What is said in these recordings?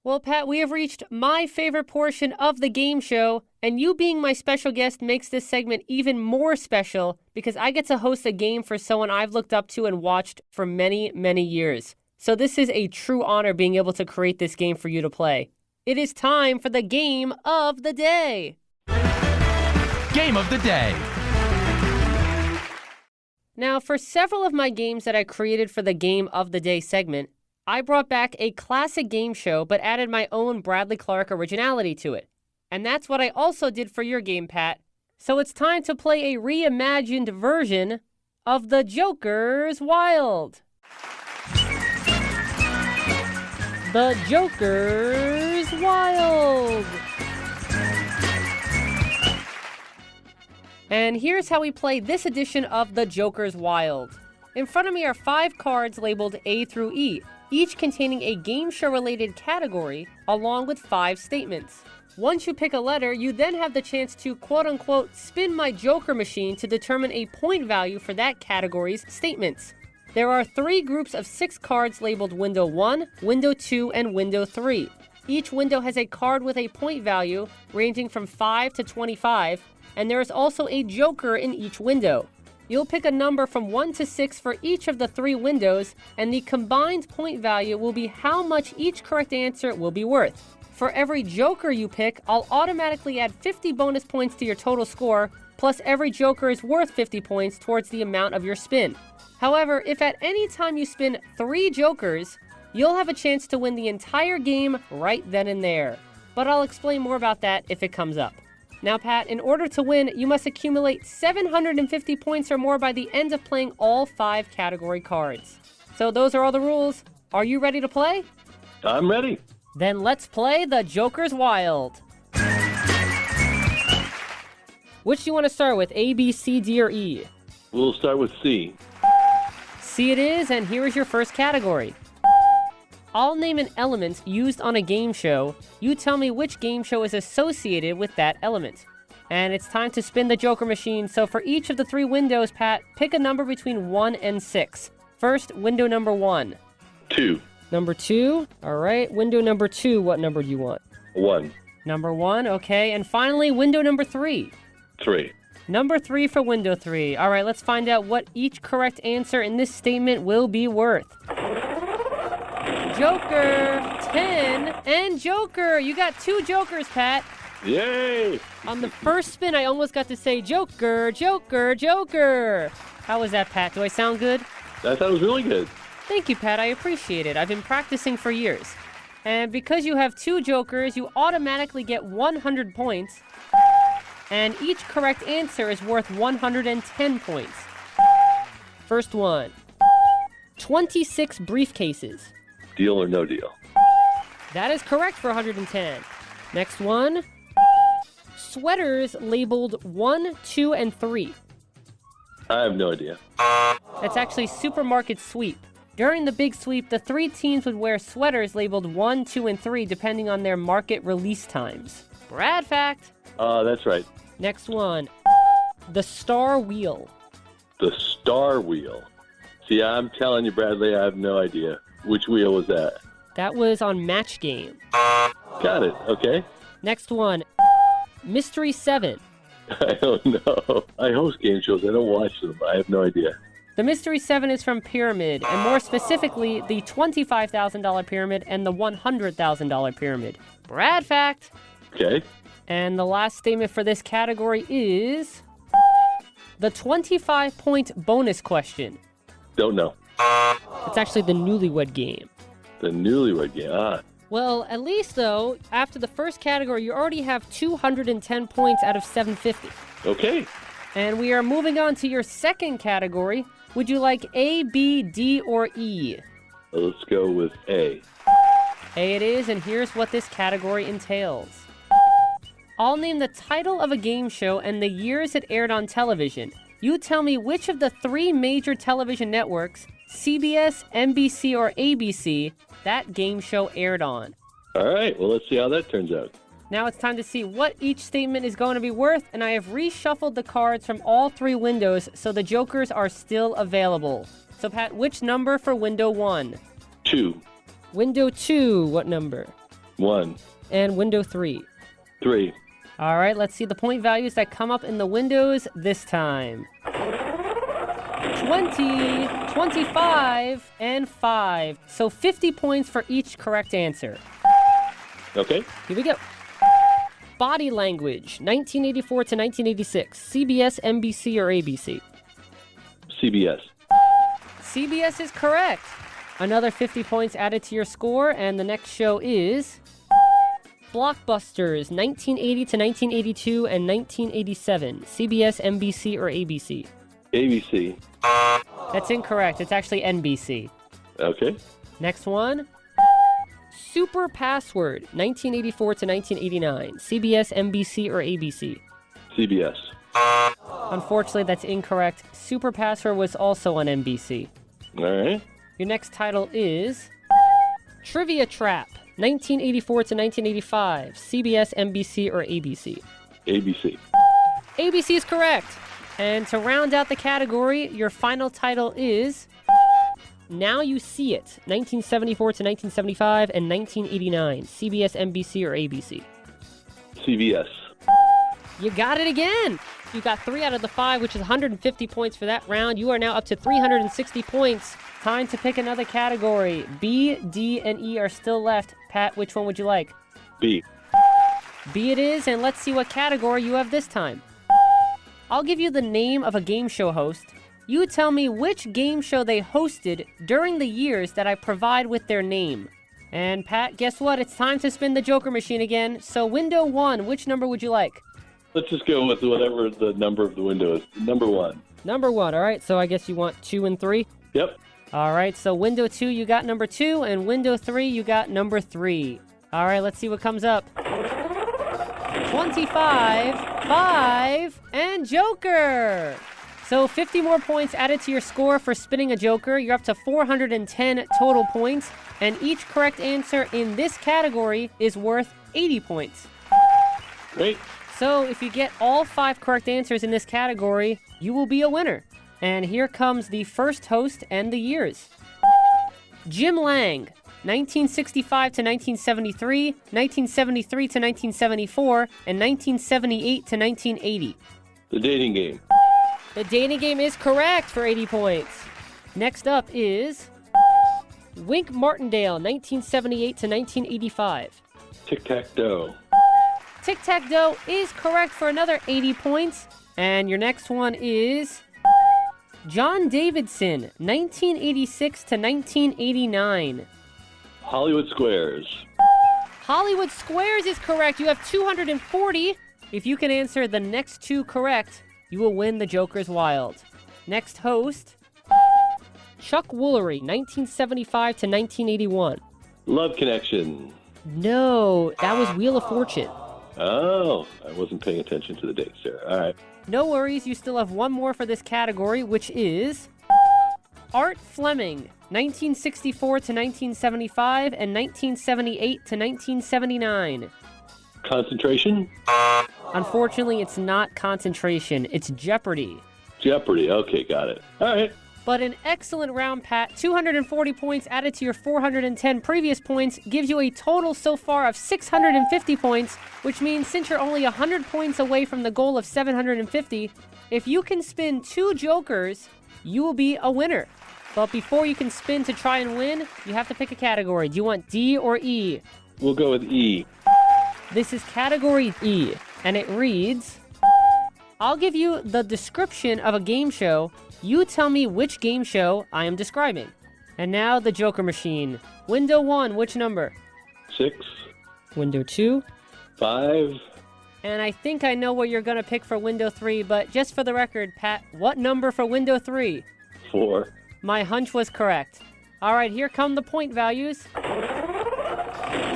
Well, Pat, we have reached my favorite portion of the game show, and you being my special guest makes this segment even more special because I get to host a game for someone I've looked up to and watched for many, many years. So this is a true honor being able to create this game for you to play. It is time for the Game of the Day. Game of the Day. Now, for several of my games that I created for the Game of the Day segment, I brought back a classic game show but added my own Bradley Clarke originality to it. And that's what I also did for your game, Pat. So it's time to play a reimagined version of The Joker's Wild. The Joker's Wild. And here's how we play this edition of The Joker's Wild. In front of me are 5 cards labeled A through E, each containing a game show-related category, along with 5 statements. Once you pick a letter, you then have the chance to quote-unquote spin my Joker machine to determine a point value for that category's statements. There are 3 groups of 6 cards labeled Window 1, Window 2, and Window 3. Each window has a card with a point value ranging from 5 to 25, and there is also a Joker in each window. You'll pick a number from 1 to 6 for each of the 3 windows, and the combined point value will be how much each correct answer will be worth. For every Joker you pick, I'll automatically add 50 bonus points to your total score, plus every Joker is worth 50 points towards the amount of your spin. However, if at any time you spin 3 Jokers, you'll have a chance to win the entire game right then and there. But I'll explain more about that if it comes up. Now, Pat, in order to win, you must accumulate 750 points or more by the end of playing all 5 category cards. So those are all the rules. Are you ready to play? I'm ready. Then let's play The Joker's Wild. Which do you want to start with, A, B, C, D, or E? We'll start with C. C it is, and here is your first category. I'll name an element used on a game show. You tell me which game show is associated with that element. And it's time to spin the Joker machine, so for each of the 3 windows, Pat, pick a number between 1 and 6. First, window number 1. 2. Number 2, all right. Window number 2, what number do you want? 1. Number 1, okay. And finally, window number 3. 3. Number 3 for window 3. All right, let's find out what each correct answer in this statement will be worth. Joker, 10, and Joker. You got 2 Jokers, Pat. Yay! On the first spin, I almost got to say Joker, Joker, Joker. How was that, Pat? Do I sound good? That sounds really good. Thank you, Pat. I appreciate it. I've been practicing for years. And because you have 2 Jokers, you automatically get 100 points. And each correct answer is worth 110 points. First one. 26 briefcases. Deal or no deal? That is correct for 110. Next one. Sweaters labeled 1, 2, and 3. I have no idea. That's actually Supermarket Sweep. During the big sweep, the 3 teams would wear sweaters labeled 1, 2, and 3 depending on their market release times. Brad fact. That's right. Next one. The Star Wheel. The Star Wheel. See, I'm telling you, Bradley, I have no idea. Which wheel was that? That was on Match Game. Got it. Okay. Next one. Mystery 7. I don't know. I host game shows. I don't watch them. I have no idea. The Mystery 7 is from Pyramid, and more specifically, the $25,000 Pyramid and the $100,000 Pyramid. Brad fact. Okay. And the last statement for this category is the 25-point bonus question. Don't know. It's actually the Newlywed Game. The Newlywed Game. Well, at least, though, after the first category, you already have 210 points out of 750. Okay. And we are moving on to your second category. Would you like A, B, D, or E? Let's go with A. A it is, and here's what this category entails. I'll name the title of a game show and the years it aired on television. You tell me which of the 3 major television networks, CBS, NBC, or ABC, that game show aired on. All right, well, let's see how that turns out. Now it's time to see what each statement is going to be worth, and I have reshuffled the cards from all 3 windows so the Jokers are still available. So, Pat, which number for window 1? 2. Window 2, what number? 1. And window 3. 3. All right, let's see the point values that come up in the windows this time. 20, 25, and 5. So 50 points for each correct answer. Okay. Here we go. Body language, 1984 to 1986. CBS, NBC, or ABC? CBS. CBS is correct. Another 50 points added to your score, and the next show is Blockbusters, 1980 to 1982 and 1987. CBS, NBC, or ABC? ABC. That's incorrect. It's actually NBC. Okay. Next one. Super Password, 1984 to 1989. CBS, NBC, or ABC? CBS. Unfortunately, that's incorrect. Super Password was also on NBC. All right. Your next title is Trivia Trap, 1984 to 1985. CBS, NBC, or ABC? ABC. ABC is correct. And to round out the category, your final title is Now You See It, 1974 to 1975 and 1989. CBS, NBC, or ABC? CBS. You got it again. You got 3 out of the 5, which is 150 points for that round. You are now up to 360 points. Time to pick another category. B, D, and E are still left. Pat, which one would you like? B. B it is, and let's see what category you have this time. I'll give you the name of a game show host. You tell me which game show they hosted during the years that I provide with their name. And Pat, guess what? It's time to spin the Joker machine again. So window 1, which number would you like? Let's just go with whatever the number of the window is. Number 1. Number 1, all right. So I guess you want 2 and 3? Yep. All right, so window 2, you got number 2, and window 3, you got number 3. All right, let's see what comes up. 25, 5, and Joker. So 50 more points added to your score for spinning a Joker. You're up to 410 total points, and each correct answer in this category is worth 80 points. Great. So if you get all 5 correct answers in this category, you will be a winner. And here comes the first host and the years. Jim Lang, 1965 to 1973, 1973 to 1974, and 1978 to 1980. The Dating Game. The Dating Game is correct for 80 points. Next up is Wink Martindale, 1978 to 1985. Tic-Tac-Toe. Tic-Tac-Toe is correct for another 80 points. And your next one is John Davidson, 1986 to 1989. Hollywood Squares. Hollywood Squares is correct. You have 240. If you can answer the next 2 correct, you will win the Joker's Wild. Next host, Chuck Woolery, 1975 to 1981. Love Connection. No, that was Wheel of Fortune. Oh, I wasn't paying attention to the dates there. All right. No worries, you still have one more for this category, which is Art Fleming, 1964 to 1975 and 1978 to 1979. Concentration? Unfortunately, it's not Concentration, it's Jeopardy! Jeopardy. Okay, got it. All right. But an excellent round, Pat. 240 points added to your 410 previous points gives you a total so far of 650 points, which means since you're only 100 points away from the goal of 750, if you can spin 2 Jokers, you will be a winner. But before you can spin to try and win, you have to pick a category. Do you want D or E? We'll go with E. This is category E, and it reads, I'll give you the description of a game show. You tell me which game show I am describing. And now the Joker machine. Window 1, which number? 6. Window 2. 5. And I think I know what you're going to pick for window 3, but just for the record, Pat, what number for window 3? 4. My hunch was correct. All right, here come the point values.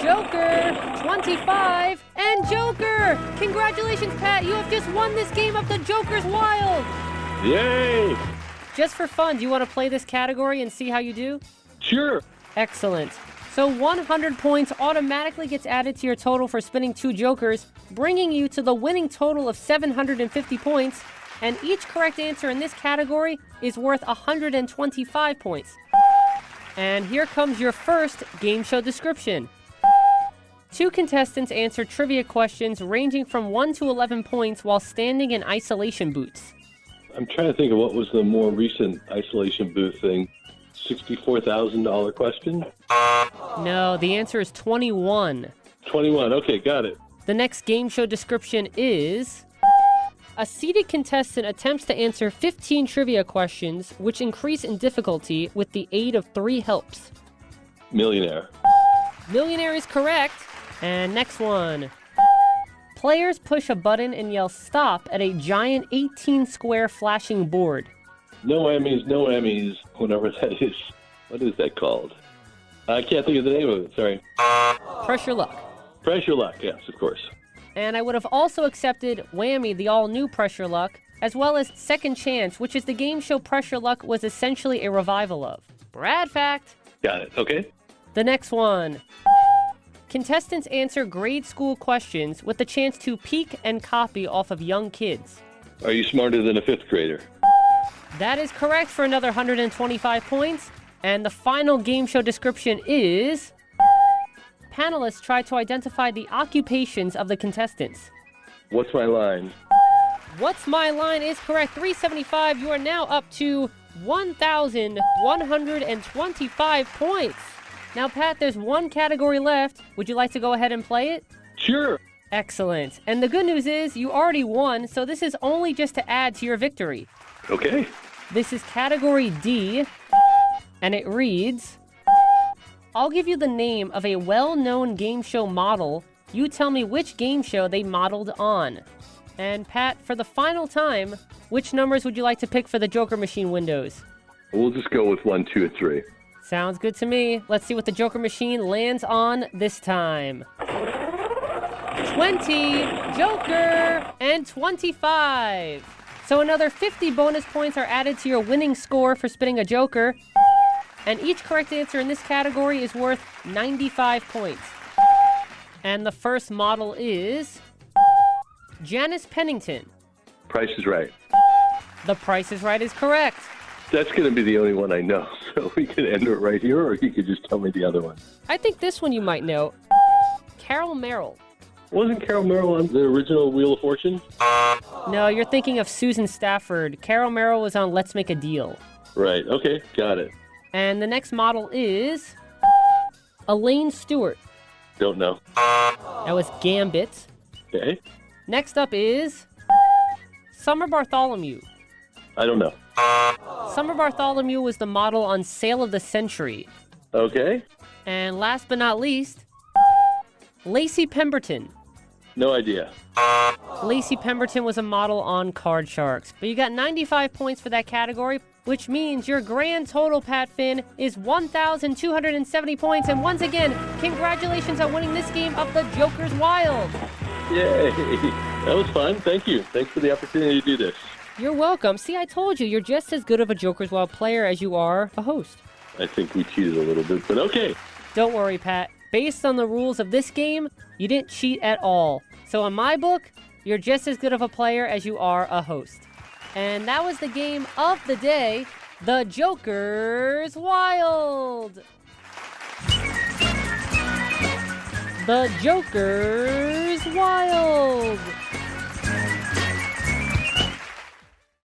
Joker, 25, and Joker! Congratulations, Pat, you have just won this game of the Joker's Wild! Yay! Just for fun, do you want to play this category and see how you do? Sure. Excellent. So 100 points automatically gets added to your total for spinning 2 Jokers, bringing you to the winning total of 750 points, and each correct answer in this category is worth 125 points. And here comes your first game show description. Two contestants answer trivia questions ranging from 1 to 11 points while standing in isolation booths. I'm trying to think of what was the more recent isolation booth thing. $64,000 question? No, the answer is 21. 21. Okay, got it. The next game show description is... A seated contestant attempts to answer 15 trivia questions, which increase in difficulty with the aid of 3 helps. Millionaire. Millionaire is correct. And next one. Players push a button and yell stop at a giant 18-square flashing board. No Emmys, whatever that is. What is that called? I can't think of the name of it, sorry. Pressure luck. Pressure luck, yes, of course. And I would have also accepted Whammy, the all-new Pressure Luck, as well as Second Chance, which is the game show Pressure Luck was essentially a revival of. Brad fact. Got it, okay. The next one. Contestants answer grade school questions with the chance to peek and copy off of young kids. Are you smarter than a 5th grader? That is correct for another 125 points. And the final game show description is... Panelists try to identify the occupations of the contestants. What's my line? What's my line is correct. 375. You are now up to 1,125 points. Now, Pat, there's one category left. Would you like to go ahead and play it? Sure. Excellent. And the good news is you already won, so this is only just to add to your victory. Okay. This is category D, and it reads... I'll give you the name of a well-known game show model. You tell me which game show they modeled on. And Pat, for the final time, which numbers would you like to pick for the Joker Machine windows? We'll just go with 1, 2, and 3. Sounds good to me. Let's see what the Joker Machine lands on this time. 20, Joker, and 25. So another 50 bonus points are added to your winning score for spinning a Joker. And each correct answer in this category is worth 95 points. And the first model is... Janice Pennington. Price is Right. The Price is Right is correct. That's going to be the only one I know, so we can end it right here, or you could just tell me the other one. I think this one you might know. Carol Merrill. Wasn't Carol Merrill on the original Wheel of Fortune? No, you're thinking of Susan Stafford. Carol Merrill was on Let's Make a Deal. Right, okay, got it. And the next model is... Elaine Stewart. Don't know. That was Gambit. Okay. Next up is... Summer Bartholomew. I don't know. Summer Bartholomew was the model on Sale of the Century. Okay. And last but not least... Lacey Pemberton. No idea. Lacey Pemberton was a model on Card Sharks. But you got 95 points for that category, which means your grand total, Pat Finn, is 1,270 points. And once again, congratulations on winning this game of the Joker's Wild. Yay. That was fun. Thank you. Thanks for the opportunity to do this. You're welcome. See, I told you, you're just as good of a Joker's Wild player as you are a host. I think we cheated a little bit, but okay. Don't worry, Pat. Based on the rules of this game, you didn't cheat at all. So in my book, you're just as good of a player as you are a host. And that was the game of the day, the Joker's Wild. The Joker's Wild.